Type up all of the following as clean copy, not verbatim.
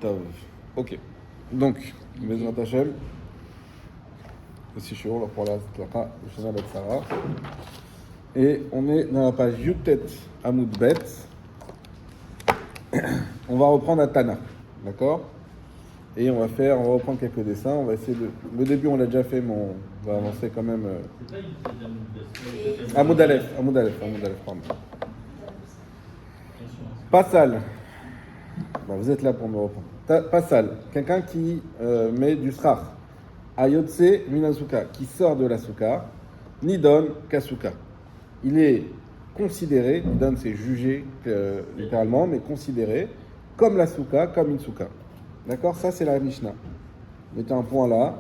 Tov. Ok. Donc, Bezrat Hashem, c'est chaud, pour la Shana Bet Sarah. Et on est dans la page Yutet Amoud Bet. On va reprendre à Tana, d'accord? Et on va reprendre quelques dessins. On va essayer de. Le début, on l'a déjà fait, mais on va avancer quand même. Amoud Aleph, pardon. Passal. Bon, vous êtes là pour me reprendre. Passal, quelqu'un qui met du srar. Ayotse minasuka, qui sort de la souka. Nidon kasuka. Il est considéré, Nidon c'est jugé littéralement, mais considéré comme la souka, comme une souka. D'accord? Ça c'est la Mishnah. Mettez un point là.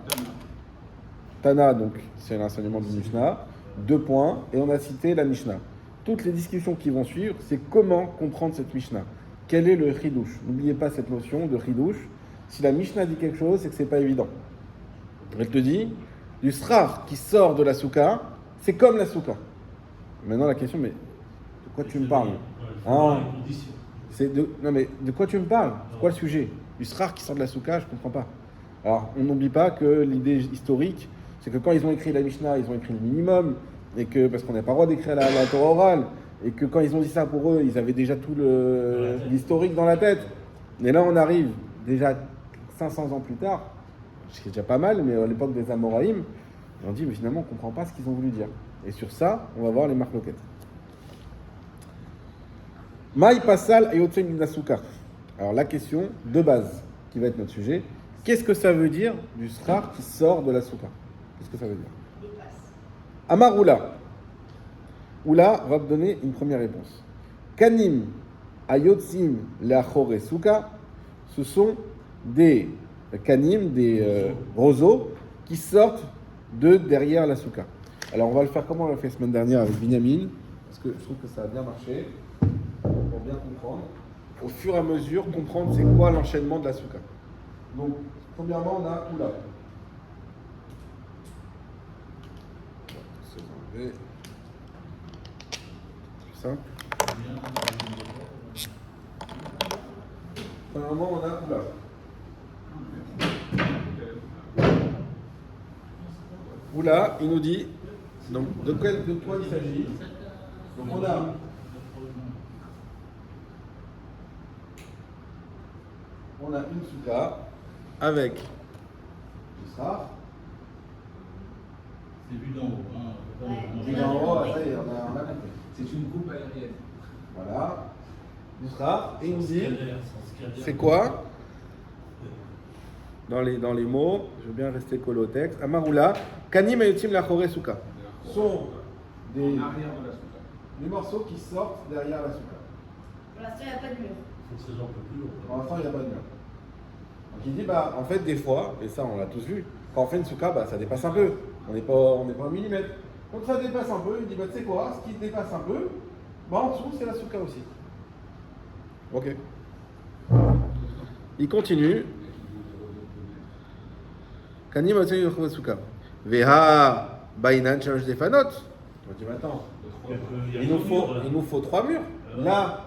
Tana, donc c'est l'enseignement du Mishnah. 2 points, et on a cité la Mishnah. Toutes les discussions qui vont suivre, c'est comment comprendre cette Mishnah. Quel est le chidouche? N'oubliez pas cette notion de chidouche. Si la Mishnah dit quelque chose, c'est que c'est pas évident. Elle te dit, du srar qui sort de la souka, c'est comme la souka. Maintenant la question, mais de quoi tu me parles? Non mais de quoi tu me parles? C'est quoi le sujet? Du srar qui sort de la souka, je comprends pas. Alors on n'oublie pas que l'idée historique, c'est que quand ils ont écrit la Mishnah, ils ont écrit le minimum, et que parce qu'on n'a pas le droit d'écrire la Torah orale, et que quand ils ont dit ça pour eux, ils avaient déjà tout l'historique dans la tête. Et là on arrive déjà 500 ans plus tard, ce qui est déjà pas mal, mais à l'époque des Amoraïm, on dit mais finalement on comprend pas ce qu'ils ont voulu dire. Et sur ça, on va voir les marloquettes. Maï Passal Ayotse Minasuka. Alors la question de base, qui va être notre sujet, qu'est-ce que ça veut dire du srar qui sort de la souka? Qu'est-ce que ça veut dire? Amaroula. Oula va me donner une première réponse. Kanim Ayotsim Leachore Souka, ce sont des kanim, des roseaux qui sortent de derrière la souka. Alors on va le faire comme on l'a fait la semaine dernière avec Binyamin, parce que je trouve que ça a bien marché, pour bien comprendre. Au fur et à mesure, comprendre c'est quoi l'enchaînement de la souka. Donc, premièrement, on a Oula. C'est enlevé. Plus simple. Premièrement, on a Oula. Oula, il nous dit, donc de quoi il s'agit? Donc on a une souka avec du srar. C'est vu d'en haut. Vu d'en haut, ça y est, on a compris. C'est une coupe aérienne. Voilà. Du srar. Et il nous dit, c'est quoi? Dans les mots, je veux bien rester collé au texte. Amaroula, Kanim et Yotim Lachore Souka. Sont des morceaux qui sortent derrière la souka. Pour l'instant, il n'y a pas de mur. Pour l'instant, il n'y a pas de mur. Donc il dit, en fait, des fois, et ça on l'a tous vu, quand on fait une souka, ça dépasse un peu. On n'est pas au millimètre. Quand ça dépasse un peu, il dit, tu sais quoi, ce qui dépasse un peu, en dessous, c'est la souka aussi. Ok. Il continue. Kanim Yotim Lachore Souka. Veha Bainan change des fanotes. On dit, attends, il nous faut 3 murs. Là,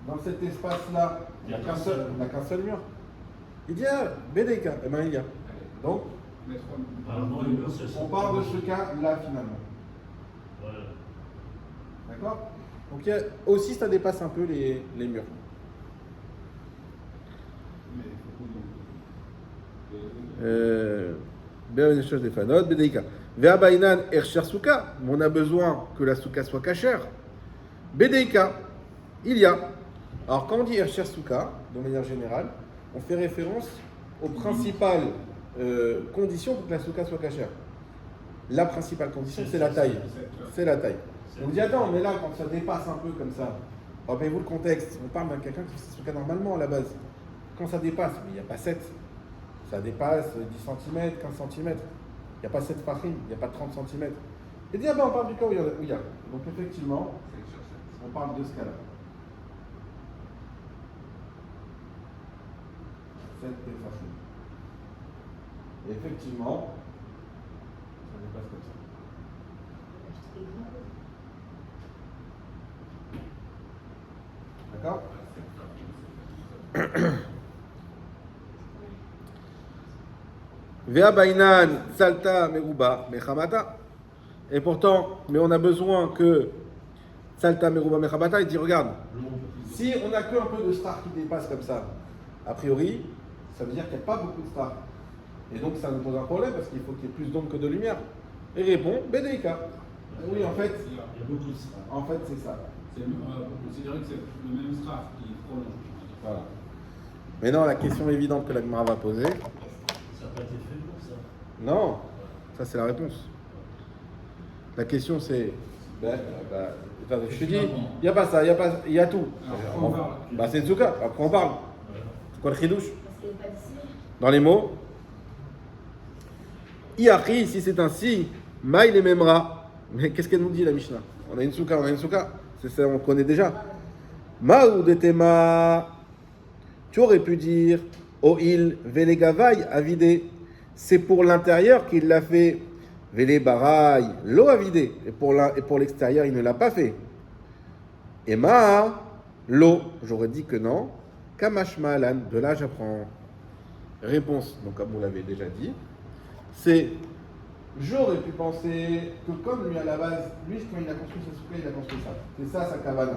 dans cet espace-là, on n'a qu'un seul mur. Il dit, Bédeka, il y a. Donc, on part de ce cas-là finalement. Voilà. D'accord? Donc, aussi, ça dépasse un peu les murs. On a besoin que la souka soit cachère. Bedeika, il y a. Alors quand on dit Ersher Souka, de manière générale, on fait référence aux principales conditions pour que la souka soit cachère. La principale condition, c'est la taille. C'est la taille. On dit attends, mais là, quand ça dépasse un peu comme ça, rappelez-vous le contexte, on parle d'un quelqu'un qui fait sa souka normalement à la base. Quand ça dépasse, mais il n'y a pas 7. Ça dépasse 10 cm, 15 cm. Il n'y a pas 7 fachim, il n'y a pas 30 cm. Et dit, on parle du cas où il y a. Donc effectivement, on parle de ce cas-là. 7 fachim. Et effectivement, ça dépasse comme ça. D'accord? Vea bainan salta meruba mechamata. Et pourtant, mais on a besoin que salta meruba mechamata, il dit regarde, si on n'a qu'un peu de star qui dépasse comme ça, a priori, ça veut dire qu'il n'y a pas beaucoup de stars. Et donc ça nous pose un problème parce qu'il faut qu'il y ait plus d'ombre que de lumière. Et répond Bedeika. Oui, en fait, Il y a beaucoup de strates. en fait c'est ça. On peut considérer que c'est le même strat qui prolonge. Voilà. Maintenant, la question évidente que la Gemara va poser. Ça n'a pas été fait pour ça. Non, ça c'est la réponse. La question c'est. Attends, je te dis, il n'y a pas ça, il y a tout. Alors, on parle. Bah c'est Tzuka, après on parle. C'est quoi le chidouche? Parce qu'il n'est pas d'ici. Dans les mots. Iachi, si c'est ainsi, Maï les Memra. Mais qu'est-ce qu'elle nous dit la Mishnah? On a une souka. C'est ça, on connaît déjà. Maou de Tema. Tu aurais pu dire, Oil, Vele Gavaï, a vidé. C'est pour l'intérieur qu'il l'a fait. Vele Baraï, l'eau a vidé. Et pour l'extérieur, il ne l'a pas fait. Et Ma, l'eau, j'aurais dit que non. Kamashma Alan, de là j'apprends. Réponse, donc comme vous l'avez déjà dit, c'est j'aurais pu penser que comme lui à la base, lui quand il a construit sa souka, il a construit ça. C'est ça sa kavana.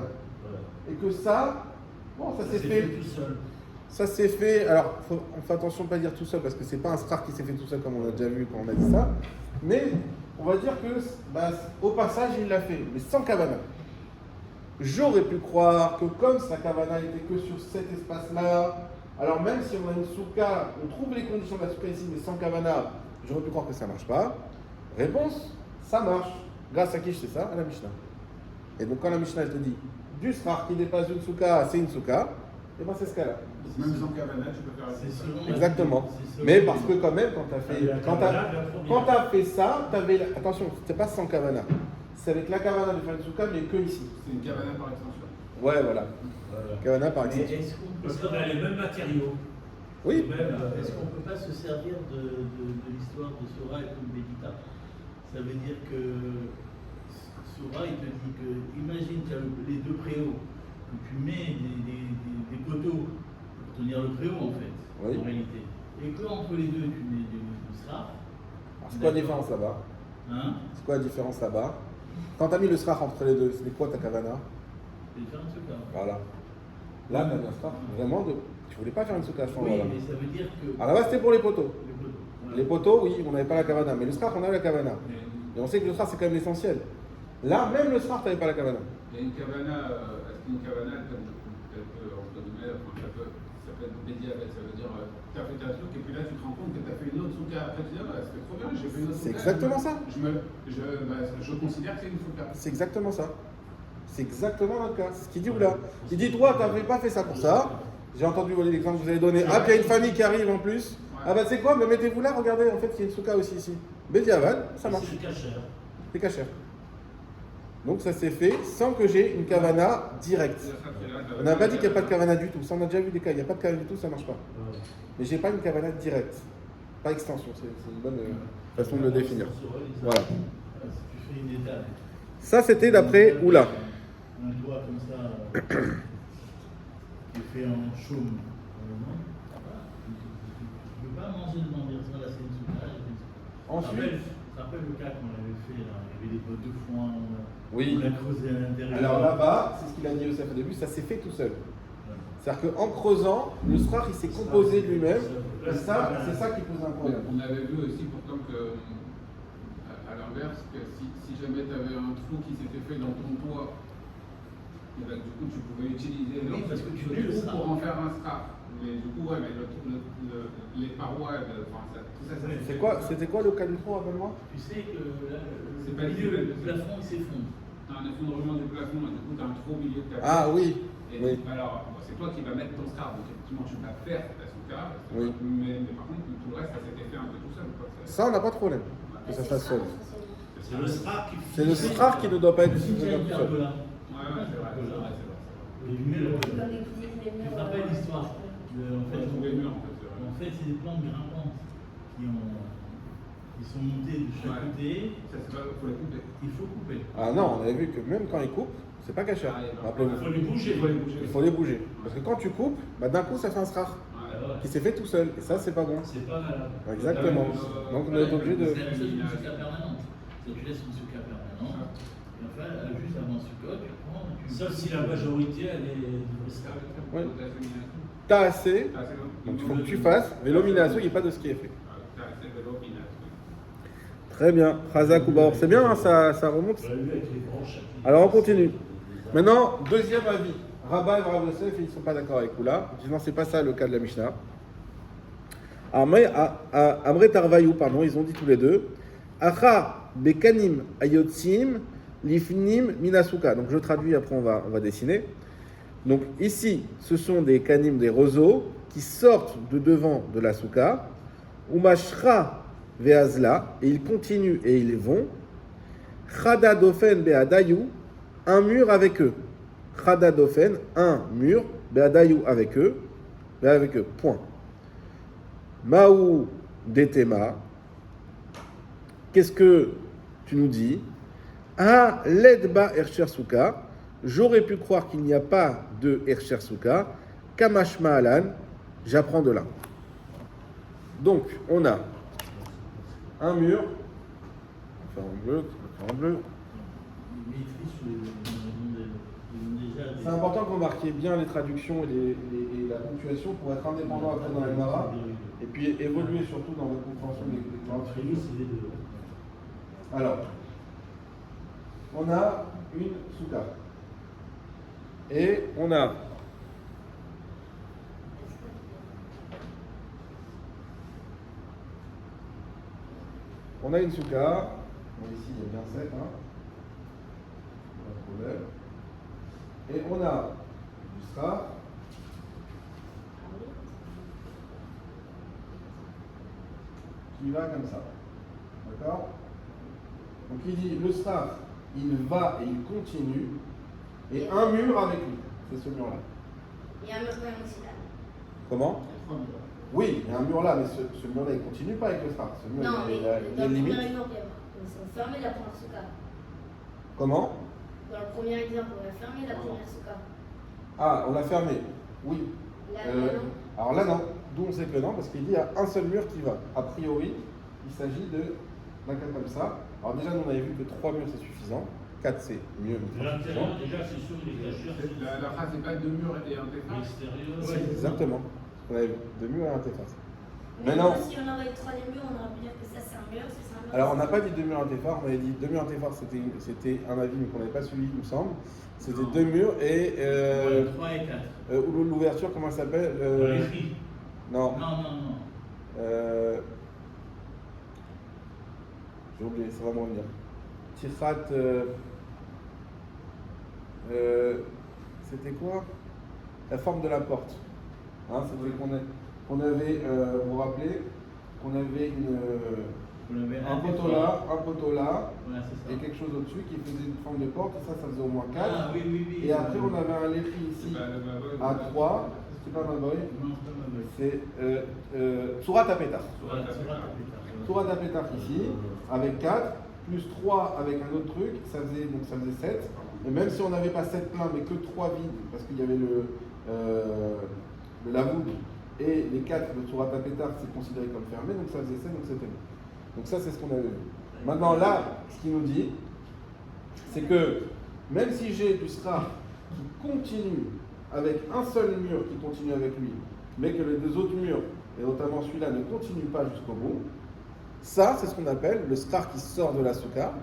Et que ça, bon, ça s'est fait. tout seul. Ça s'est fait. Alors, on fait attention de ne pas dire tout seul parce que c'est pas un star qui s'est fait tout seul comme on a déjà vu quand on a dit ça. Mais on va dire que au passage, il l'a fait, mais sans kavana. J'aurais pu croire que comme sa kavana était que sur cet espace-là, alors même si on a une souka, on trouve les conditions de la souka ici, mais sans kavana, j'aurais pu croire que ça ne marche pas. Réponse, ça marche. Grâce à qui je sais ça? À la Mishnah. Et donc quand la Mishnah elle te dit du srar qui dépasse une souka, c'est une souka, et bien c'est ce cas-là. Même sans cavana, tu peux faire C'est la selon. Exactement. c'est selon- Mais parce que quand même, quand tu as fait, La quand kavana, t'as- la première. quand t'as fait ça, tu avais, attention, c'était pas sans kavana. C'est avec la kavana de faire une souka, mais que ici. C'est une cavana par extension. Ouais, voilà. Voilà. Kavana par Mais exemple. est-ce qu'on peut Parce qu'on pas- a les mêmes matériaux. Oui. Est-ce qu'on ne peut pas se servir de l'histoire de Sora et de Bédita? Ça veut dire que Sora, il te dit que, imagine, tu as les deux préaux, que tu mets des poteaux pour tenir le préau en fait, Oui. en réalité. Et qu'entre les deux, tu mets du sraf. Alors, c'est quoi la différence là-bas? Hein? C'est quoi la différence là-bas? Quand tu as mis le srar entre les deux, c'était quoi ta kavana? C'est différent de ce cas. Voilà. Là, tu as mis un srar vraiment de. Tu voulais pas faire une souka à ce Oui, moment-là. mais ça veut dire que. À la base, c'était pour les poteaux. Les poteaux. Voilà. Les poteaux, oui, on n'avait pas la kavana. Mais le srar, on avait la kavana. Et on sait que le srar, c'est quand même l'essentiel. Là, même le srar, tu n'avais pas la kavana. Il y a une cavana, est-ce qu'une cavana, elle peut, entre guillemets, enfin, ça peut être médiavet, ça veut dire, tu as fait ta souk et puis là, tu te rends compte que tu as fait une autre souka. Après, tu dis, ah, bah, c'était trop bien, j'ai fait une autre C'est souka. exactement ça. Je considère que c'est une souka. C'est exactement ça. C'est exactement notre cas. C'est ce qu'il dit là. Il dit, toi, tu n'avais pas fait ça pour ça. J'ai entendu l'exemple que vous avez donné. Ah, puis il y a une famille qui arrive en plus. Ah, bah, c'est quoi? Mais mettez-vous là, regardez, en fait, il y a une souka aussi ici. Bédiaval, ça marche. C'est cachère. C'est cachère. Donc, ça s'est fait sans que j'ai une kavana directe. On n'a pas dit qu'il n'y a pas de kavana du tout. Ça, on a déjà vu des cas. Il n'y a pas de kavana du tout, ça ne marche pas. Mais j'ai pas une kavana directe. Pas extension. C'est une bonne façon de le définir. Voilà. Si tu fais une étape. Ça, c'était d'après Oula. Un doigt comme ça, qui est fait en chaume. Tu ne peux pas manger devant dire ça, là c'est une souka. Ensuite, Tu te rappelles le cas qu'on avait fait là, il y avait des bottes de foin, Oui. on a creusé à l'intérieur. alors là-bas, c'est ce qu'il a dit Youssef au début, ça s'est fait tout seul. C'est-à-dire qu'en creusant, le srar, il s'est composé de lui-même. Et ça, c'est ça qui pose un problème. On avait vu aussi pourtant que, à l'inverse, que si jamais tu avais un trou qui s'était fait dans ton toit, et ben, du coup tu pouvais utiliser Oui, parce que tu le voulais le trou strap. pour en faire un strap. Mais du coup, ouais, mais les parois, enfin, tout ça, ça C'était quoi le cas du trou, rappelle-moi? Tu sais que là, C'est le pas milieu, lié. le plafond il s'effondre. T'as un effondrement du plafond, et du coup t'as un trou au milieu de ta Ah pièce. oui, Et oui. alors, bon, c'est toi qui vas mettre ton strap, donc effectivement tu vas faire ta souka, Oui. mais par contre tout le reste ça s'était fait un peu tout seul. Quoi. Ça, on n'a pas de problème. Que ça se fasse seul. C'est le srar qui C'est le srar qui ne doit pas être Si tu utilisé as tout une seul. pergola, Ouais, c'est vrai, c'est vrai, c'est vrai. les murs, Comme les cuisines, les tu murs. te rappelles l'histoire. En fait, Tous les murs en fait, c'est vrai. En fait, c'est des plantes grimpantes qui sont montées de chaque Ouais. côté. Ça, c'est pas, faut les couper. Il faut couper. Ah non, on avait vu que même quand il coupe, c'est pas cachère. Ah, il Il Rappelez-vous. faut les bouger. Il faut les bouger. Il faut les bouger. Parce que quand tu coupes, bah, d'un coup, ça fait un srar. Ouais. qui s'est fait tout seul. Et ça, c'est pas bon. C'est pas malade. Exactement. Donc on est obligé de. C'est la même chose qu'une souka permanente. C'est que tu laisses une souka permanente, et enfin, juste avant Sukkot, tu prends. Sauf si la majorité, elle est du Islam. Ouais. T'as assez, Ah, c'est bon. donc il faut que tu fasses, mais l'omination, il n'y a pas de ce qui est fait. Ah, c'est de l'opination. Très bien. Chazak ou Baor, c'est bien, hein, ça remonte. On l'a vu avec les branches. Alors on continue. Maintenant, deuxième avis. Rabba et Rav Yosef, ils ne sont pas d'accord avec Oula. Ils disent non, c'est pas ça le cas de la Mishnah. Amre Tarvayou, pardon, ils ont dit tous les deux. Acha bekanim ayotzim lifnim minasuka. Donc je traduis, après on va dessiner. Donc ici, ce sont des kanim, des roseaux, qui sortent de devant de la souka. Umashra veazla, et ils continuent et ils vont. Chada dofen beadayu, un mur avec eux. Chada dofen, un mur, beadayu avec eux, point. Maou detema, qu'est-ce que tu nous dis? Ah, ledba ercher souka, j'aurais pu croire qu'il n'y a pas de ercher souka, kamashma alan, j'apprends de là. Donc, on a un mur, on va faire en bleu, C'est important que vous marquiez bien les traductions et la ponctuation pour être indépendant après dans les maras et puis évoluer surtout dans votre compréhension des grandes. Alors, on a une souka et on a une souka. Bon, ici il y a bien 7, hein. Pas de problème. Et on a du sraf qui va comme ça. D'accord? Donc il dit le sraf, il va et il continue. Et un mur avec lui. C'est ce mur-là. Il y a un mur quand même aussi là. Comment? Oui, il y a un mur là, mais ce mur-là, il ne continue pas avec le sraf. Ce mur, Non, mais il a dans le une premier limite. exemple, ils sont fermés la première souka. Comment? Dans le premier exemple, on a fermé la première souka. Ah, on l'a fermé. Oui. Là, Euh, non. alors là, non. D'où on sait que non, parce qu'il dit qu'il y a un seul mur qui va. A priori, il s'agit d'un cas comme ça. Alors déjà, nous, on avait vu que 3 murs, c'est suffisant. 4, c'est mieux, mais 3, c'est suffisant. L'intérieur, déjà, c'est sûr, il est caché. La phrase, c'est pas deux murs et un défense. L'extérieur, C'est exactement. On avait 2 murs et un téphas. Mais non. si on aurait le troisième mur, on aurait pu dire que ça c'est un mur, ça c'est un mur. Alors, on n'a pas dit 2 murs et un téphas, on avait dit 2 murs et un téphas, c'était un avis, mais qu'on n'avait pas suivi, il me semble. C'était 2 murs et. 3 et 4. L'ouverture, comment elle s'appelle les filles. Non. Non. J'ai oublié, ça va me revenir. Tichat. C'était quoi? La forme de la porte. Hein, c'était qu'on avait, vous vous rappelez, qu'on avait un poteau là, Voilà, c'est ça. et quelque chose au-dessus qui faisait une forme de porte, et ça faisait au moins 4. Ah, oui. Et après, on avait un léchi ici à 3. C'est pas ma boy. Non, c'est pas ma boy. C'est Tsurat Apetar. Voilà, c'est pas plus tard. Tsurat Apetar ici, avec 4, plus 3 avec un autre truc, ça faisait 7. Et même si on n'avait pas 7 pleins, mais que 3 vides, parce qu'il y avait le lavoud et les 4 de Tsurat Apetar, c'est considéré comme fermé, donc ça faisait 7, donc c'était bon. Donc ça, c'est ce qu'on avait vu. Maintenant, là, ce qu'il nous dit, c'est que même si j'ai du sraf qui continue avec un seul mur qui continue avec lui, mais que les 2 autres murs, et notamment celui-là, ne continuent pas jusqu'au bout, ça, c'est ce qu'on appelle le sraf qui sort de la souka,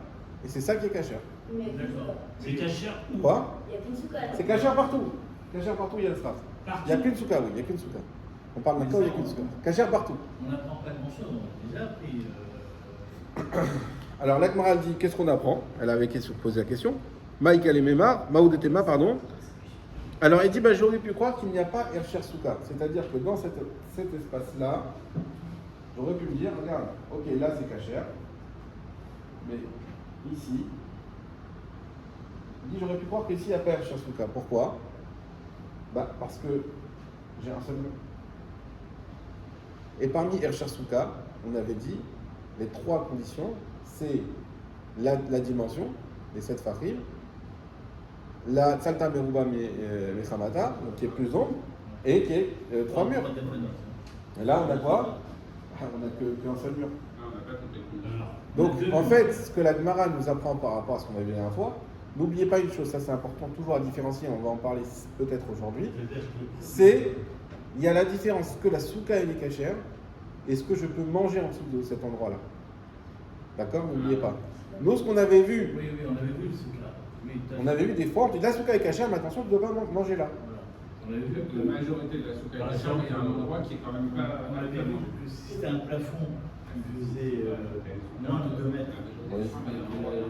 et c'est ça qui est cachère. Mais il y a qu'une D'accord. souka. C'est caché où? Quoi? Il y a qu'une souka là. C'est cachère partout. Cachère partout, il y a le sraf. Il n'y a qu'une souka, oui, il n'y a qu'une souka. On parle d'un cas où il n'y a qu'une souka. Cachère partout. On n'apprend pas grand-chose, on a déjà appris. Alors, l'Akmara dit, qu'est-ce qu'on apprend? Elle avait posé la question. Maïka Lemema, Maoudetema, pardon. Alors, il dit, j'aurais pu croire qu'il n'y a pas Ercher Souka. C'est-à-dire que dans cet espace-là, j'aurais pu me dire, regarde, ok, là c'est cachère, mais ici, il dit, j'aurais pu croire qu'ici il n'y a pas Ercher Souka. Pourquoi? Parce que j'ai un seul mur. Et parmi Ercher Souka, on avait dit, les 3 conditions, c'est la dimension, les 7 farim, la Tzalta Meruba Mechamata, donc qui est plus ombre, et qui est 3 murs. Et là, on a quoi? On n'a qu'un seul mur. Ah, on n'a pas compris. Donc, en fait, ce que la Gemara nous apprend par rapport à ce qu'on a vu la dernière fois, n'oubliez pas une chose, ça c'est important, toujours à différencier, on va en parler peut-être aujourd'hui, c'est, il y a la différence que la souka elle est cachère et ce que je peux manger en dessous de cet endroit-là. D'accord? N'oubliez pas. Nous, ce qu'on avait vu, Oui, on avait vu le souka. Oui, on avait vu des fois, on dit la souka est cachère, mais attention, tu ne dois pas manger là. Voilà. On avait vu La que majorité de la souka Par est cachère, mais il y a un endroit qui est quand même pas. on avait vu que si c'était un plafond qui faisait moins de 2 mètres, Oui.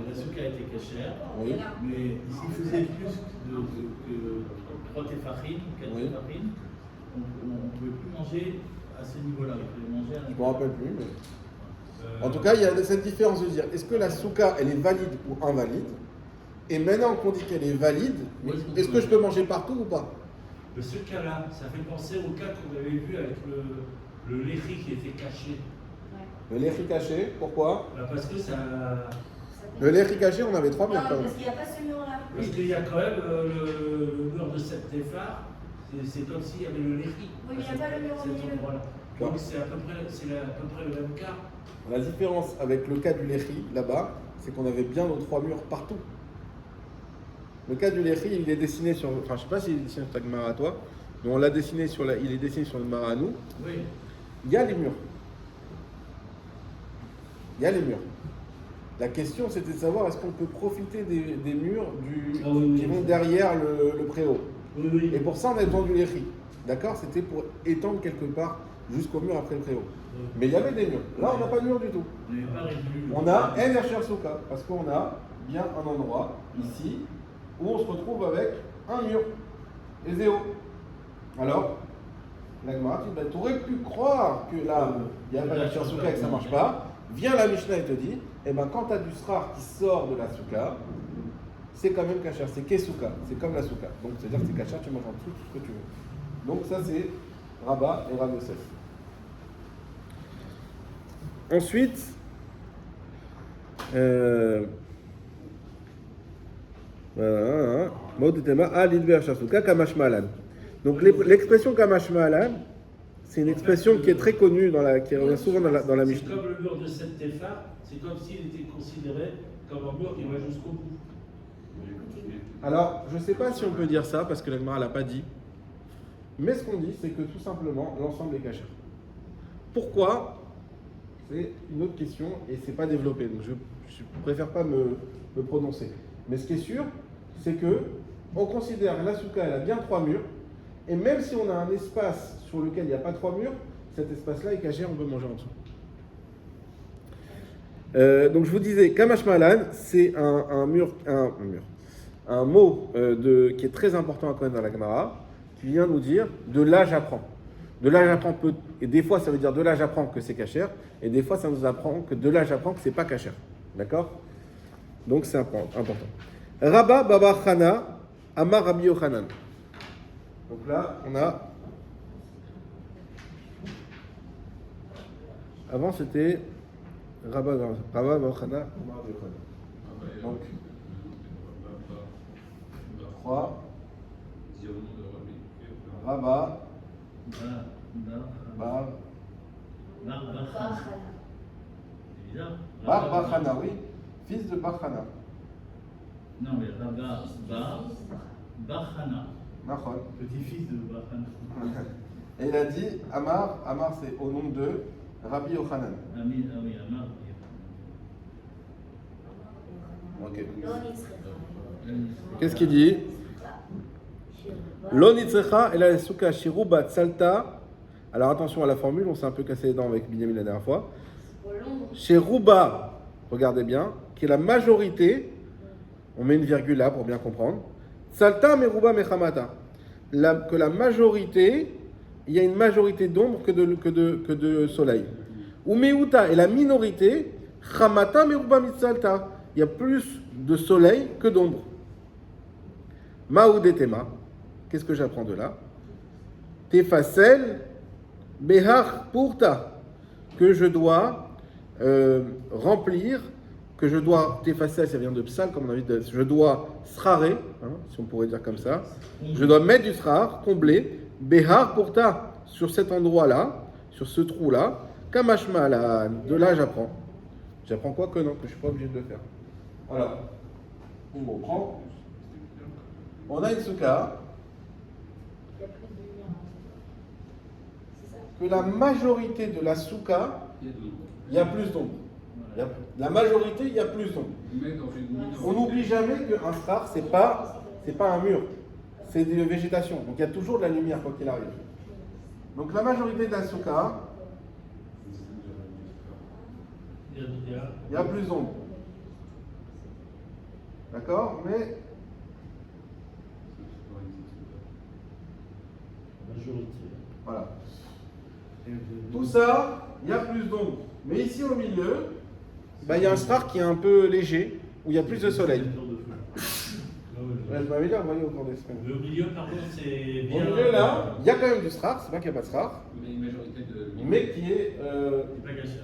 la souka était cachère. Oui. Mais s'il faisait plus que 3 téfarines, 4 Oui. téfarines, on ne pouvait plus manger à ce niveau-là. Il fallait manger à Je ne me rappelle plus, mais... En tout cas, il y a cette différence de dire, est-ce que la souka, elle est valide ou invalide? Et maintenant qu'on dit qu'elle est valide, est-ce que je peux manger partout ou pas? Ce cas-là, ça fait penser au cas qu'on avait vu avec le léchi qui était caché. Le léchi caché, pourquoi? Bah, parce que ça. Le léchi caché, on avait 3 Non, murs quand même. parce qu'il n'y a pas ce mur-là. Parce qu'il y a quand même le mur de cette téphare, c'est comme s'il y avait le léchi. Oui, mais il n'y a pas le mur au Cet milieu. endroit-là. Donc c'est à peu près le même cas. La différence avec le cas du léchi, là-bas, c'est qu'on avait bien nos 3 murs partout. Le cas du léchi, il est dessiné sur... Enfin, je ne sais pas s'il est dessiné sur ta Gemara à toi, mais on l'a dessiné sur il est dessiné sur le Gemara à nous. Oui. Il y a les murs. Il y a les murs. La question, c'était de savoir est-ce qu'on peut profiter des murs Ah oui, qui oui. vont derrière le préau. Oui, oui. Et pour ça, on a besoin du léchi. D'accord? C'était pour étendre quelque part jusqu'au mur après le préau. Mais il y avait des murs. Là, on n'a pas de mur du tout. On n'avait pas résolu. On a un Ercher Souka, parce qu'on a bien un endroit, ici, où on se retrouve avec un mur. Et zéro. Alors, la Gemara dit, tu aurais pu croire que là, il n'y a pas d'Ercher Souka et que ça ne marche pas. Viens la Mishnah et te dit, eh ben, quand tu as du srar qui sort de la Souka, c'est quand même kasher, c'est Kesuka, c'est comme la Souka. Donc, c'est-à-dire que c'est kasher, tu manges en dessous tout ce que tu veux. Donc, ça, c'est Rabat et Rav Yosef. Ensuite, donc l'expression Kamash Malan, c'est une expression qui est très connue, qui revient souvent dans la C'est Mishnah. comme le mur de cette téphare, c'est comme s'il était considéré comme un mur qui va jusqu'au bout. Alors, je ne sais pas si on peut dire ça, parce que la Gemara ne l'a pas dit, mais ce qu'on dit, c'est que tout simplement, l'ensemble est kasher. Pourquoi? C'est une autre question et c'est pas développé, donc je préfère pas me prononcer. Mais ce qui est sûr, c'est que on considère la souka, elle a bien 3 murs, et même si on a un espace sur lequel il n'y a pas 3 murs, cet espace-là est caché, on peut manger en dessous. Donc je vous disais, Kamash Malan, c'est un mot qui est très important à connaître dans la Gemara, qui vient nous dire de là j'apprends. De là j'apprends et des fois ça veut dire de là j'apprends que c'est kasher, et des fois ça nous apprend que de là j'apprends que c'est pas kasher. D'accord? Donc c'est important. Rabba Baba Chana Amar Rabbi Yochanan. Donc là on a. Avant c'était Rabba Baba Chana Amar Rabbi Yochanan. Donc 3 Rabba Bar Bachana, oui, fils de Bachana. Non, mais Rabba Bachana, Nachon. petit-fils de Bachana. Et il a dit Amar c'est au nom de Rabbi Yochanan. Ah oui, Amar. Ok. Non, il serait. Qu'est-ce qu'il dit? L'onitzrecha et la souka shiruba tsalta. Alors attention à la formule, on s'est un peu cassé les dents avec Binyamin la dernière fois. Shiruba, regardez bien, qui est la majorité, on met une virgule là pour bien comprendre. Tsalta meruba mechamata. Que la majorité, il y a une majorité d'ombre que de soleil. Ou meuta et la minorité, chamata meruba mitsalta. Il y a plus de soleil que d'ombre. Maoudetema. Qu'est-ce que j'apprends de là? Tefasel behar purta, que je dois remplir, que je dois tefasel, ça vient de psal, comme on a dit, je dois srare, si on pourrait dire comme ça, je dois mettre du srar, combler, behar purta, sur cet endroit-là, sur ce trou-là, kamashma, là, de là j'apprends. J'apprends quoi que non, que je ne suis pas obligé de le faire. Alors, on reprend. On a une souka Il y a plus de lumière. C'est ça? que la majorité de la souka, Il y a de l'ombre. il y a plus d'ombre. La majorité, il y a plus d'ombre. Mais dans une minorité. On n'oublie jamais qu'un star, c'est pas un mur, c'est de végétation. Donc il y a toujours de la lumière quoi qu'il arrive. Donc la majorité de la souka, il y a plus d'ombre. D'accord? Mais Majorité. voilà. Tout ça, il y a plus d'ombre. Mais ici au milieu, bah, il y a un star qui est un peu léger, où il y a plus de soleil. Ouais, je m'avais dit, on voyait au cours des semaines. Le milieu, par contre, c'est Au bien. milieu là, il y a quand même du star, c'est pas qu'il n'y a pas de star, Mais une majorité de. mais qui est. C'est pas caché.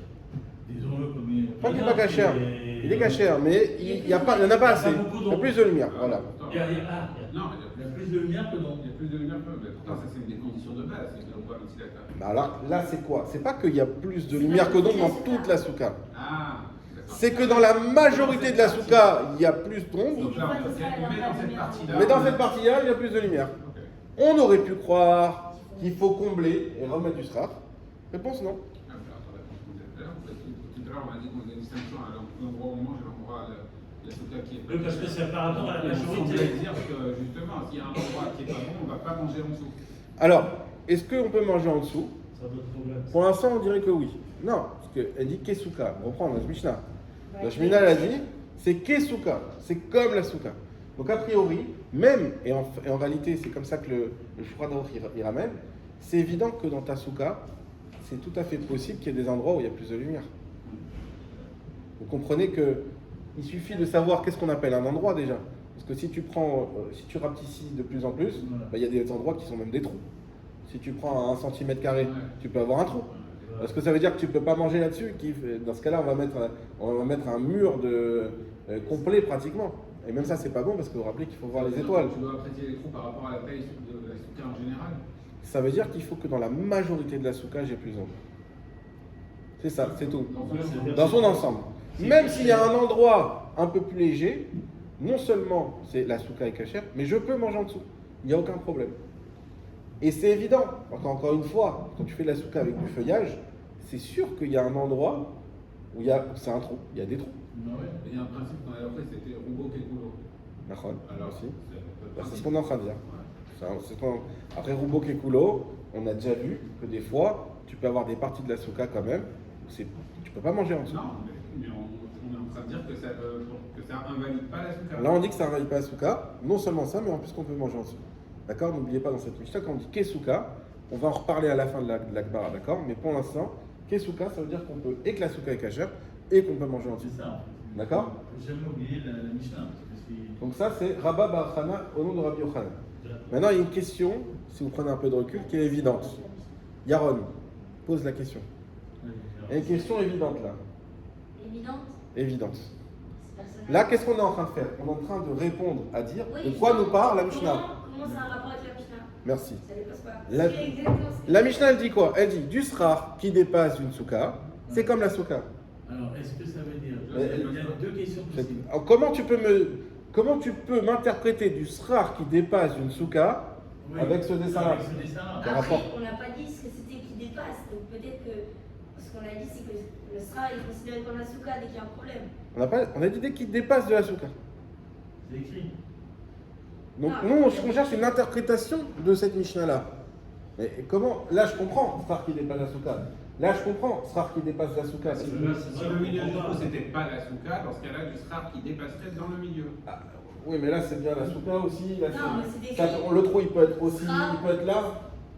Disons-le comme il Pas qu'il n'est pas cachère, il est cachère, mais il n'y en a pas assez. Il y a plus de lumière, voilà. Il y a, Non, il y a plus de lumière que non. y a plus de lumière que. Mais pourtant, ça, c'est une des conditions de base. C'est que l'on voit aussi d'accord. Bah là c'est quoi? C'est pas qu'il y a plus de lumière que d'ombre dans toute la souka. Ah, d'accord. C'est que dans la majorité de la souka, il y a plus d'ombre, Donc là, mais dans cette partie-là. mais dans cette partie-là, il y a plus de lumière. Ok. On aurait pu croire qu'il faut combler et remettre du star. Réponse non. Ah, mais alors, attends, tout à l'heure, on m'a dit qu'on faisait une distinction à l'endroit où on mange et l'endroit la souka qui est. Oui, parce que c'est par rapport à la Et on semblait majorité. dire que justement, s'il y a un endroit qui est pas bon, on va pas manger en dessous. Alors, est-ce qu'on peut manger en dessous? Ça doit être problème. Pour l'instant, on dirait que oui. Non, parce qu'elle dit Kesuka. On reprend la Mishnah. La Mishnah, elle a dit, c'est Kesuka. C'est comme la souka. Donc, a priori, même, et en réalité, c'est comme ça que le Shulchan Aruch il ramène, c'est évident que dans ta souka, c'est tout à fait possible qu'il y ait des endroits où il y a plus de lumière. Vous comprenez que il suffit de savoir qu'est-ce qu'on appelle un endroit déjà. Parce que si tu prends, si tu rapetissis de plus en plus, bah, il y a des endroits qui sont même des trous. Si tu prends 1 cm carré, tu peux avoir un trou. Parce que ça veut dire que tu ne peux pas manger là-dessus. Dans ce cas-là, on va mettre un mur complet pratiquement. Et même ça, c'est pas bon parce que vous vous rappelez qu'il faut voir les étoiles. Tu dois apprécier les trous par rapport à la taille de la souka en général. Ça veut dire qu'il faut que dans la majorité de la souka, j'ai plus d'ombre. C'est ça, c'est tout. Dans son ensemble. Même s'il y a un endroit un peu plus léger, non seulement c'est la souka est cachère, mais je peux manger en dessous. Il n'y a aucun problème. Et c'est évident. Encore une fois, quand tu fais de la souka avec du feuillage, c'est sûr qu'il y a un endroit où c'est un trou. Il y a des trous. Ouais. Il y a un principe qu'on avait appris, c'était Rumbo Kekulo. D'accord. Alors, Aussi. c'est C'est ce qu'on est en train de dire. Après Rumbo Kekulo, on a déjà vu que des fois, tu peux avoir des parties de la souka quand même. Tu peux pas manger en dessous. Non, mais on est en train de dire que ça invalide pas la souka. Là, on dit que ça ne invalide pas la souka. Non seulement ça, mais en plus qu'on peut manger en dessous. D'accord? N'oubliez pas dans cette Mishnah, quand on dit Kesuka, on va en reparler à la fin de la Gemara, d'accord? Mais pour l'instant, Kesuka, ça veut dire qu'on peut, et que la souka est cachère, et qu'on peut manger en dessous. C'est ça. D'accord? J'ai jamais oublié la Mishnah. Parce que Donc ça, c'est Rabba Bar Chana au nom de Rabbi Yochanan. Maintenant, il y a une question, si vous prenez un peu de recul, qui est évidente. Yaron, pose la question. Il y a une question évidente là. Évidente. Évidente. C'est personnel. Là, qu'est-ce qu'on est en train de faire? On est en train de répondre à dire Oui, de quoi nous parle la comment- Mishnah. Comment ça a un rapport avec la Mishnah? Merci. Ça dépasse pas. La- C'est exactement ce que- La Mishnah, elle dit quoi? Elle dit du srar qui dépasse une souka, c'est comme la souka. Alors, est-ce que ça veut dire Mais- il y a deux questions possibles. Alors, comment tu peux m'interpréter du srar qui dépasse une souka Oui, avec ce dessin-là? Avec ce dessin-là. Par Après, rapport- on n'a pas dit ce que c'était qui dépasse. Donc peut-être que ce qu'on a dit, c'est que le sera est considéré comme la souka dès qu'il y a un problème. On a dit dès qu'il dépasse de la souka. C'est écrit. Donc Ah. nous, ce qu'on cherche, c'est une interprétation de cette Mishnah-là. Mais comment? Là, je comprends, srar qui dépasse la souka. Là, je comprends, srar qui dépasse la souka. Si le milieu du trou, c'était pas la souka, dans ce cas-là, du srar qui dépasserait dans le milieu. Ah, oui, mais là, c'est bien la souka aussi. Là, Non, mais c'est ça- écrit. le trou, il peut être aussi, Srar. il peut être là.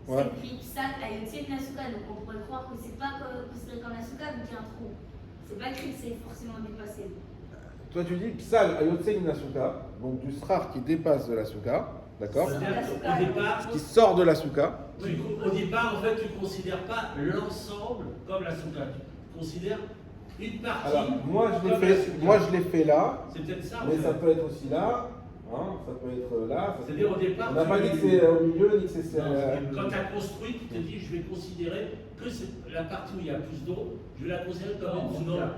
Ouais. C'est écrit psak à Yotzei de la souka. Donc on pourrait croire que c'est pas considéré comme la souka vu qu'il y a un trou. C'est pas écrit que c'est forcément dépassé. Toi, tu dis psal ayotsei min souka, donc du srar qui dépasse de la souka, d'accord? C'est-à-dire qu'au départ, Qui sort de la souka. au départ, en fait, tu ne considères pas l'ensemble comme la souka. Tu considères une partie. Alors, moi, comme la souka. je l'ai fait là, C'est peut-être ça. en mais fait. ça peut être aussi là. Hein, ça peut être là. C'est-à-dire au départ, on n'a pas dit que c'est au milieu, ni que c'est. Quand tu as construit, tu te dis je vais considérer que c'est la partie où il y a plus d'eau, je vais la considérer comme une souka.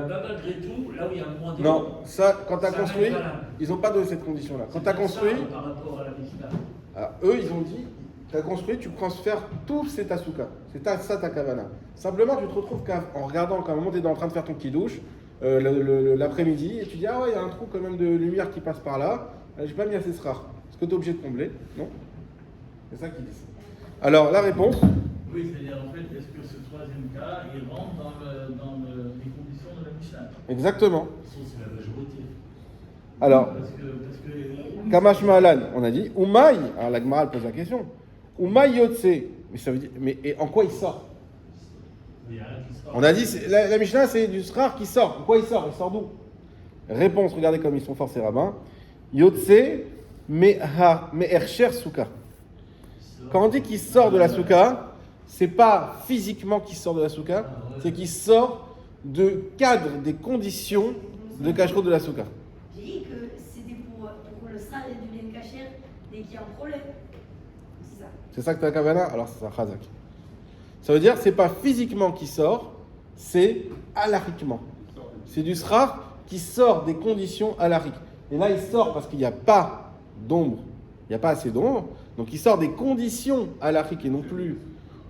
Malgré tout, là où il y a moins d'eau. Non, ça, quand tu as construit, ils n'ont pas donné cette condition-là. Quand tu as construit. Par rapport à la Mishnah. Alors, eux, ils ont dit, tu as construit, tu transfères tout, c'est ta souka. C'est ça ta kavana. Simplement, tu te retrouves en regardant, quand tu es en train de faire ton petit douche, l'après-midi, et tu dis, ah ouais, il y a un trou quand même de lumière qui passe par là, j'ai pas mis assez rare. Est-ce que tu es obligé de combler? Non. C'est ça qu'ils disent. Alors, la réponse. Oui, c'est-à-dire, en fait, est-ce que ce troisième cas, il rentre dans les conditions de la Mishnah? Exactement. C'est la majorité. Alors, parce que Kamash Mahalan, on a dit, Umaï, alors la Gemara pose la question, Umaï Yotse, mais ça veut dire, mais et en quoi il sort? On a dit, la Mishnah, c'est du srar qui sort. En quoi il sort? Il sort d'où? Réponse, regardez comme ils sont forts ces rabbins. Yotse, mais ercher souka. Quand on dit qu'il sort de la souka, c'est pas physiquement qu'il sort de la souka, c'est qu'il sort de cadre des conditions de kashrut de la souka. J'ai dit que c'était pour que le sral devienne cachère dès qu'il y a un problème. C'est ça. C'est ça que tu as kavana? Alors c'est ça, chazak. Ça veut dire c'est pas physiquement qui sort, c'est alariquement. C'est du srar qui sort des conditions alariques. Et là il sort parce qu'il n'y a pas d'ombre, il n'y a pas assez d'ombre, donc il sort des conditions alariques et non plus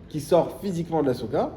qui sort physiquement de la souka.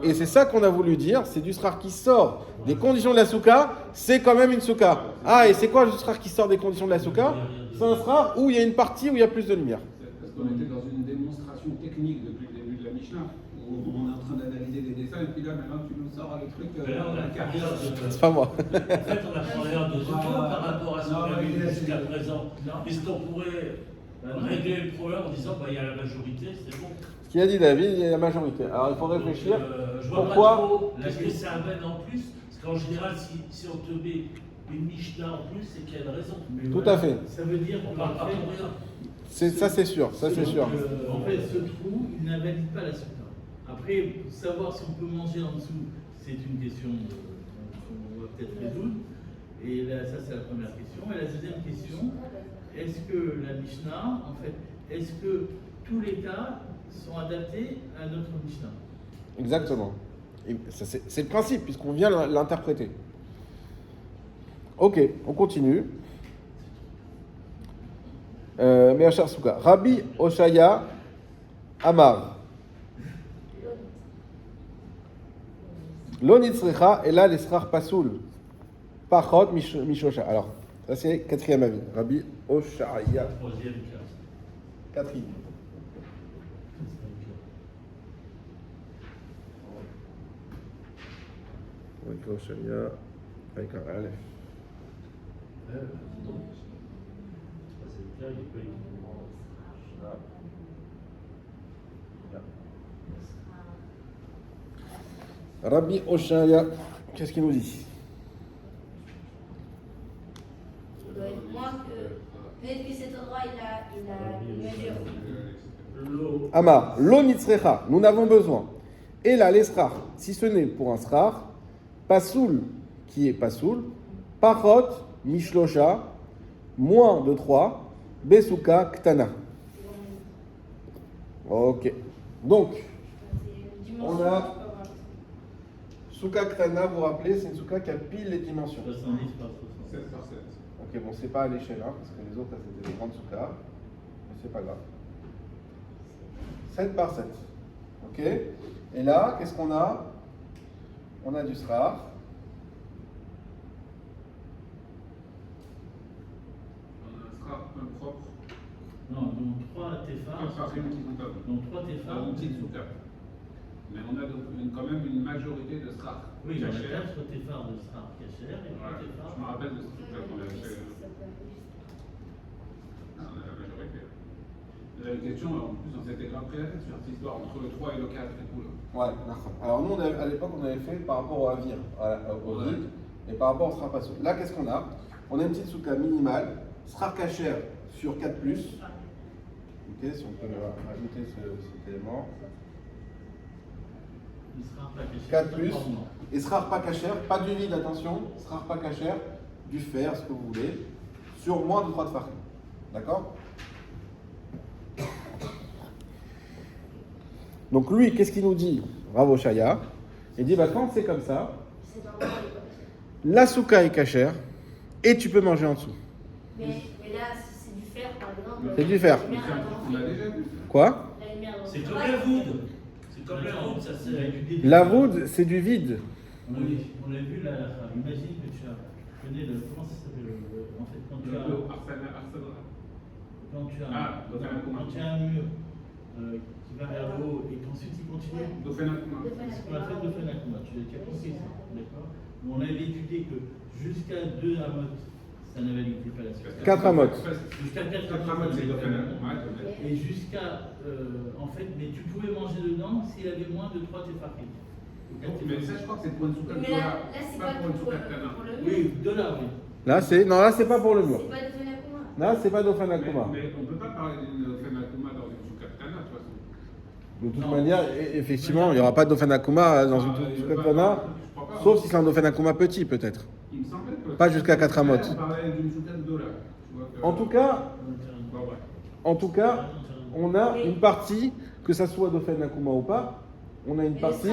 Et c'est ça qu'on a voulu dire, c'est du srar qui sort des conditions de la souka, c'est quand même une souka. Ah, et c'est quoi le srar qui sort des conditions de la souka? C'est un srar où il y a une partie où il y a plus de lumière. Parce qu'on était dans une démonstration technique depuis le début de la Mishnah, où on est en train d'analyser des dessins, et puis là, maintenant, tu nous sors le truc. Mais là, on a la carrière de. C'est pas moi. En fait, on a parlé de Zoto par rapport à ce qu'on a vu jusqu'à présent. Puisqu'on pourrait régler le problème en disant il y a la majorité, c'est bon. Ce qu'il a dit David, il y a la majorité. Alors il faut réfléchir. Je vois Pourquoi pas trop ce que ça amène en plus. Parce qu'en général, si on te met une Mishnah en plus, c'est qu'il y a une raison. Mais Tout voilà, à fait. Ça veut dire On parle pas pour rien. Ça c'est sûr, ça c'est sûr. En fait, ce trou, il n'invalide pas la souka. Après, savoir si on peut manger en dessous, c'est une question qu'on va peut-être résoudre. Et là, ça, c'est la première question. Et la deuxième question, est-ce que la Mishnah, en fait, est-ce que tous les cas sont adaptés à notre Mishnah? Exactement. Et ça, c'est le principe, puisqu'on vient l'interpréter. Ok, on continue. Meachar Souka. Rabbi Oshaya Amar. Lo nitzrecha ela l'esrar pasoul. Pachot mishosha. Alors, ça c'est quatrième avis. Rabbi Oshaya. Troisième cas. Quatrième. Avec Oshaya. Avec un Aleph. Troisième cas, il n'est pas évident. Rabbi Oshaya, qu'est-ce qu'il nous dit? Il doit être moins que. Peut-être que cet endroit il a une mesure. Amar, lo nitzrecha, nous n'avons besoin. Et là, l'esrar, si ce n'est pour un srar, pasoul, qui est pasoul, pachot, mishlosha, moins de 3, besuka, ktana. Ok. Donc, on a souka ktana, vous vous rappelez, c'est une souka qui a pile les dimensions. 70 par 60. 7 par 7. Ok, bon, c'est pas à l'échelle, hein, parce que les autres, c'était des grandes soukas, mais c'est pas grave. 7 par 7. Ok. Et là, qu'est-ce qu'on a? On a du srar. On a un sera impropre. Non, donc 3 Enfin, TFA. c'est une qui comptable. Donc 3 TFA. Une petite souka. Mais on a donc quand même une majorité de srar. Oui, on a cachère. 4 TFA de Srar cachère et 3 Voilà. TFA. Je me rappelle de ce truc-là qu'on avait fait. Ah, on a la majorité. J'avais une question, en plus, on s'était grave pris la tête sur cette histoire entre le 3 et le 4 et tout. Là. Ouais, d'accord. Alors nous, à l'époque, on avait fait par rapport au avir, au Ouais. vide, et par rapport au srar pasoul. Là, qu'est-ce qu'on a? On a une petite souka minimale, srar cachère sur 4+. Ok, si on peut ajouter cet élément. Il sera pas cachère. 4+, et srar pas cachère, pas du vide, attention, srar pas cachère, du fer, ce que vous voulez, sur moins de 3 tfachim. D'accord? Donc lui, qu'est-ce qu'il nous dit, Rav Oshaya? Il dit, quand c'est comme ça, C'est normal. la souka est cachère et tu peux manger en dessous. Mais là, c'est du fer, par exemple. C'est du fer. La lumière, On a déjà vu. Quoi? la lumière dans le C'est comme travail, la voûte. C'est comme la voûte, ça c'est. La voûte, c'est du vide. On a vu la imagine que tu connais le. Comment ça s'appelle en fait, quand tu as un mur qui va vers le haut et qu'ensuite il continue. De C'est ce qu'on appelle le Fenakuma. Tu as compris ça, d'accord? On avait étudié que jusqu'à 2 amotes, ça n'avait pas la suite. 4 amotes. Jusqu'à 4 c'est amotes. Dofenakuma. Et jusqu'à. En fait, mais tu pouvais manger dedans s'il avait moins de 3 téfachim. Mais ça, je crois que c'est pour une souka Mais là, c'est pas pour une pour souka Tana. le mur. Oui, de là, oui. Là, c'est pas pour le mur. C'est pas de Fenakuma. Là, c'est pas d'Ofen Akuma. Mais on ne peut pas parler d'une Dofenakuma dans une souka Tana, de toute façon. De toute manière, effectivement, il n'y aura pas d'Ofen Akuma dans une Tukatana, sauf si c'est un Ofen Akuma petit, peut-être. Il me semblait que. Pas jusqu'à 4 amotes. On parlait d'une souka de $. En tout cas, on a une partie, que ça soit d'Ofen Akuma ou pas, on a une partie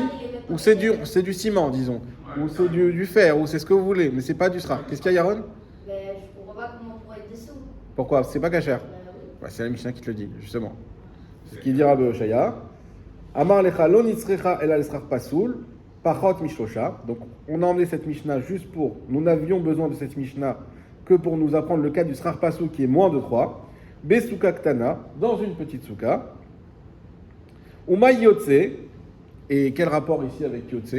où c'est du ciment, disons, ou c'est du fer, ou c'est ce que vous voulez, mais c'est pas du sra. Qu'est-ce qu'il y a, Yaron? Mais je comprends pas comment on pourrait être dessous. Pourquoi? C'est pas cachère. Oui. C'est la Mishnah qui te le dit, justement. C'est ce qu'il dit Rabbi Oshaya. Amar lecha lo nitzrecha el al-esrach pasoul, pachot mishlosha. Donc, on a emmené cette Mishnah juste pour. Nous n'avions besoin de cette Mishnah que pour nous apprendre le cas du srach pasoul qui est moins de 3. Besuka ktana, dans une petite souka. Uma yotse. Et quel rapport ici avec yotse?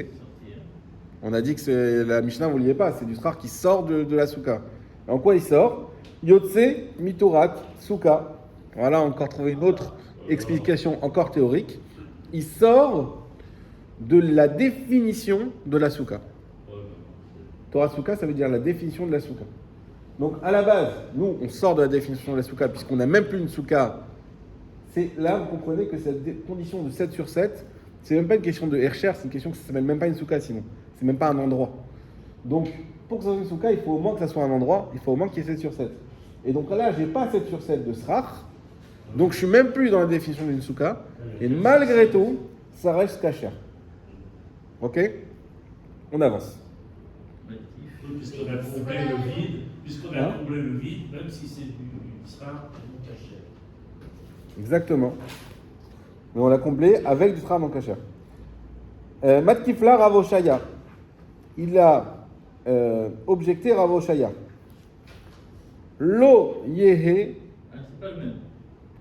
On a dit que c'est la Mishnah, vous ne vouliez pas, c'est du srach qui sort de la souka. En quoi il sort? Yotse mitorat souka. Voilà, encore trouvé une autre explication encore théorique. Il sort de la définition de la souka. Torah souka, ça veut dire la définition de la souka. Donc à la base, nous, on sort de la définition de la souka puisqu'on n'a même plus une souka. C'est là, vous comprenez que cette condition de 7 sur 7, c'est même pas une question de Hercher, c'est une question que ça s'appelle même pas une souka sinon. C'est même pas un endroit. Donc, pour que ça soit une souka, il faut au moins que ça soit un endroit, il faut au moins qu'il y ait 7 sur 7. Et donc là, j'ai pas 7 sur 7 de srach, donc je suis même plus dans la définition d'une souka, et malgré tout, ça reste kasher. Ok? On avance. Puisqu'on a comblé le vide, même si c'est du sera caché. Exactement. Mais on l'a comblé avec du srach non kasher. Matkifla Rav Oshaya. Il a objecté Rav Oshaya. Lo yehe. C'est pas le même.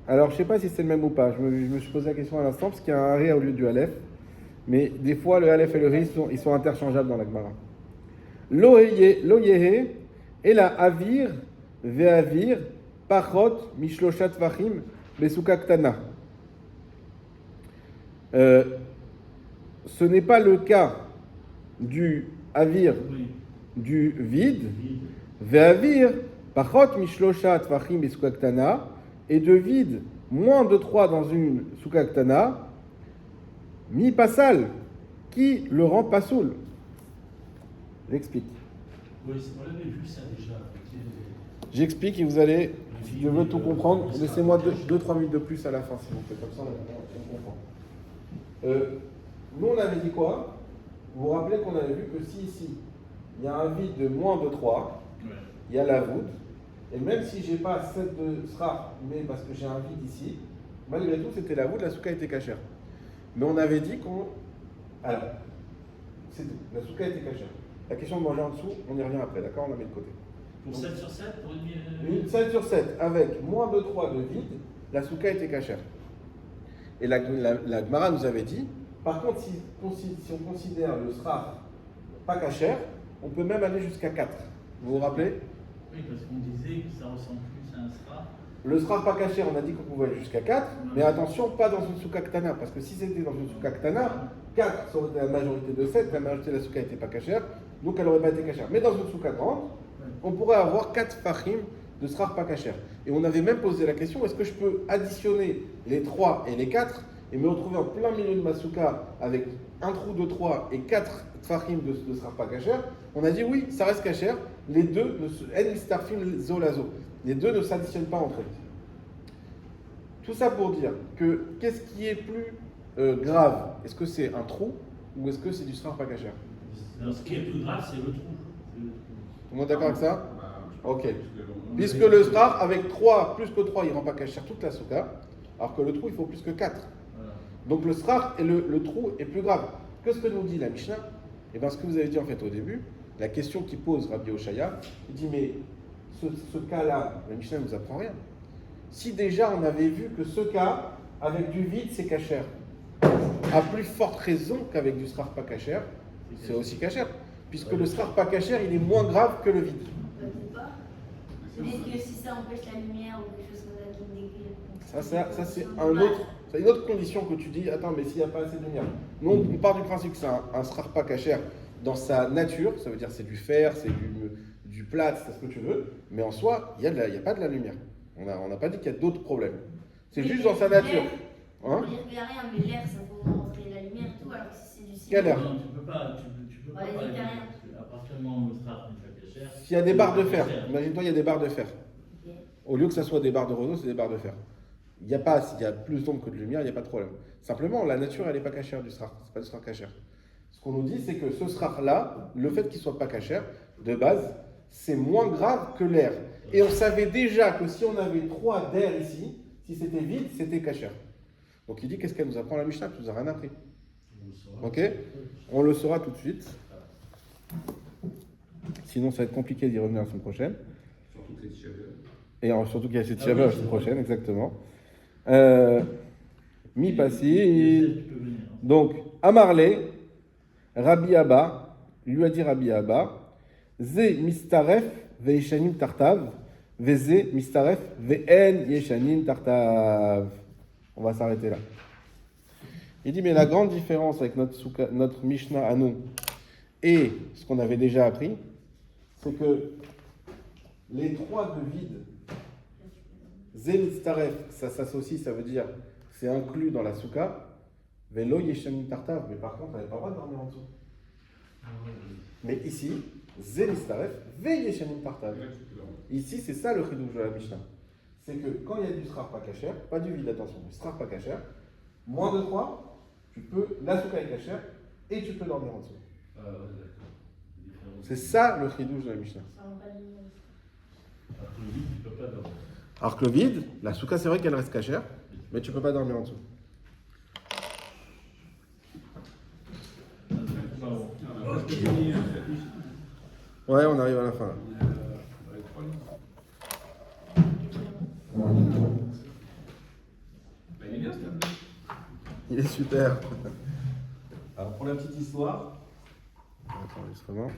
Alors, je ne sais pas si c'est le même ou pas. Je me suis posé la question à l'instant parce qu'il y a un ré au lieu du aleph. Mais des fois, le aleph et le ré, ils sont interchangeables dans la Gemara. Lo yehe et la avir ve'avir pachot mishloshat vachim besuka ktana. Ce n'est pas le cas du avir, du vide, ve'avir, pachot mishlosha tvachim besuka ktana, et de vide moins de 3 dans une souka ktana, mi pasal, qui le rend pasoul. J'explique. Oui, on avait vu ça déjà. J'explique et vous allez, si je veux tout comprendre, laissez-moi 2-3 minutes de plus à la fin, s'il vous plaît, comme ça on comprend. Nous, on avait dit quoi? Vous vous rappelez qu'on avait vu que si ici, il y a un vide de moins de 3, il y a la voûte, et même si je n'ai pas 7 de srach, mais parce que j'ai un vide ici, malgré tout, c'était la voûte, la souka était cachère. Mais on avait dit qu'on... Alors, c'est tout, la souka était cachère. La question de manger en dessous, on y revient après, d'accord? On la met de côté. Pour 7 sur 7, pour une 7 sur 7, avec moins de 3 de vide, la souka était cachère. Et la Gemara nous avait dit, par contre, si on considère le srach pas cachère, on peut même aller jusqu'à 4. Vous vous rappelez? Oui, parce qu'on disait que ça ressemble plus à un srach. Le srach pas cachère, on a dit qu'on pouvait aller jusqu'à 4, mais attention, pas dans une souka ktana, parce que si c'était dans une souka ktana, 4, ça aurait été la majorité de 7, la majorité de la souka n'était pas cachère, donc elle n'aurait pas été cachère. Mais dans une souka grande, on pourrait avoir 4 fachim de srach pas cachère. Et on avait même posé la question, est-ce que je peux additionner les 3 et les 4 et me retrouver en plein milieu de ma souka avec un trou de 3 et 4 tfachim de srach pas cachère? On a dit oui, ça reste cachère, les deux, en mistarfim zo lazo. Les deux ne s'additionnent pas entre eux. Tout ça pour dire que qu'est-ce qui est plus grave? Est-ce que c'est un trou ou est-ce que c'est du srar pas kasher? Ce qui est plus grave, c'est le trou. Tout le monde est d'accord avec ça? Ok. on- Puisque le srar, avec 3, plus que 3, il ne rend pas kasher toute la souka, alors que le trou, il faut plus que 4. Voilà. Donc le srar et le trou est plus grave. Qu'est-ce que nous dit la Mishnah? Eh bien, ce que vous avez dit en fait au début, la question qui pose Rabbi Oshaya, il dit mais ce cas-là, la Mishnah ne nous apprend rien. Si déjà on avait vu que ce cas, avec du vide, c'est kasher, à plus forte raison qu'avec du srar pas kasher, c'est aussi kasher. Puisque le srar pas kasher, il est moins grave que le vide. Peut-être pas. Peut-être que si ça empêche la lumière ou quelque chose comme ça qui me décrit. Ça c'est une autre condition que tu dis, attends, mais s'il n'y a pas assez de lumière. Nous, on part du principe que c'est un srar pas kasher dans sa nature, ça veut dire c'est du fer, c'est du plâtre, c'est ce que tu veux, mais en soi, il n'y a pas de la lumière. On n'a pas dit qu'il y a d'autres problèmes. C'est juste dans sa nature. On Hein? peut dire qu'il n'y a rien, mais l'air, ça peut rentrer la lumière et tout, alors que si c'est du ciment. Quel air? Non, tu peux pas Ouais, parler il y a rien. parce qu'à partir du moment où le sera n'est pas kasher, S'il y a des barres de fer, imagine-toi, il y a des barres de fer. Ok. Au lieu que ça soit des barres de roseau, c'est des barres de fer. S'il y a plus d'ombre que de lumière, il n'y a pas de problème. Simplement, la nature, elle n'est pas cachère du srar. C'est pas du srar cachère. Ce qu'on nous dit, c'est que ce srar-là, le fait qu'il ne soit pas cachère, de base, c'est moins grave que l'air. Et on savait déjà que si on avait 3 d'air ici, si c'était vide, c'était cachère. Donc il dit, qu'est-ce qu'elle nous apprend la Mishnah? Tu nous as rien appris. Ok? On le saura tout de suite. Sinon, ça va être compliqué d'y revenir la semaine prochaine. Surtout que c'est Shavuot. Et surtout qu'il y a cette Ah Shabbat oui, la semaine c'est vrai. prochaine, exactement. Mi Youssef, passi. tu peux venir. Donc, Amarle, Rabbi Abba, lui a dit Rabbi Abba, Ze mistaref ve'yeshanim tartav, Veze mistaref ve'en yeshanim tartav. On va s'arrêter là. Il dit, mais la grande différence avec notre Mishnah à nous et ce qu'on avait déjà appris, c'est que les 3 de vide, Ze mistaref, ça s'associe, ça veut dire c'est inclus dans la souka. Velo yeshanim tartav, mais par contre, on n'avait pas le droit de dormir en dessous. Mais ici, Ze mistaref, ve yeshanim tartav. Là, tu peux dormir. Ici, c'est ça le chidouche de la Mishnah. C'est que quand il y a du srar pas kasher, pas du vide, attention, du srar pas kasher, moins de 3, tu peux, la souka est kasher, et tu peux dormir en dessous. Ah ouais, d'accord. Différent. C'est ça le chidouche de la Mishnah. Ça rend pas de lumière. Alors que le vide, tu peux pas dormir. Alors que le vide, la souka, c'est vrai qu'elle reste kasher, mais tu peux pas dormir en dessous. Bravo. On a presque fini, cette Mishnah. Ouais, on arrive à la fin là. Avec 3 livres. Bah, il est bien, ce tableau. Il est super. Alors pour la petite histoire, Enregistrement.